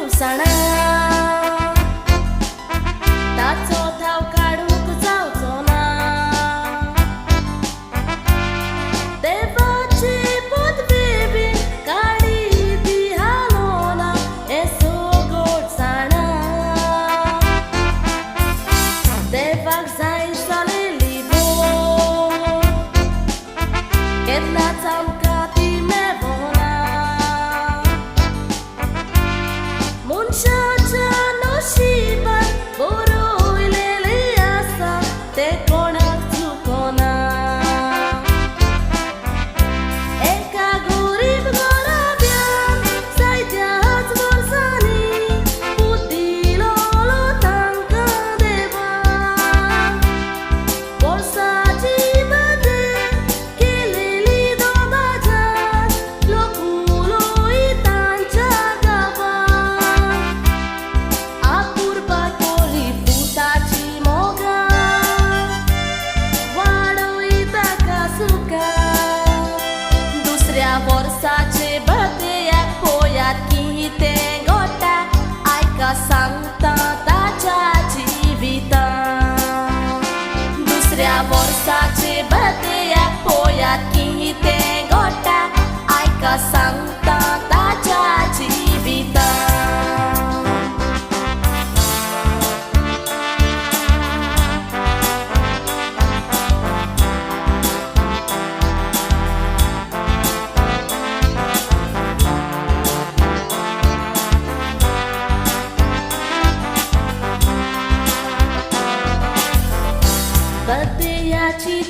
दिवसाना ताचो ठाव काडूंक जावचो ना देवाची पदवी बी काडी दी हालोना हे सोगोड साणा देवाक जाय जालेली बोड केन्नाच आमकां ती मेळोना मनशाच्या नशिबान बरयलेलें आसा तें कोणाक चुकोना एका गरीब घराब्यान जायत्याच वर्सांनी पूत दिलो तांकां देवान वर्साची मदें केलेली दोबाजार लोक उलोय तांच्या गांवान आपुरबाय पोली पुताची मोगान वाडोय ताका सुखान दुसऱ्या वर्साचे बर्थडेयाक पळयात कितें घडटा आयका सांगता ताच्या जिवितान दुसऱ्या वर्साचे बर्थडेयाक पळयात कितें घडटा आयका सांगता ताच्या जिवितान बर्थडेयाची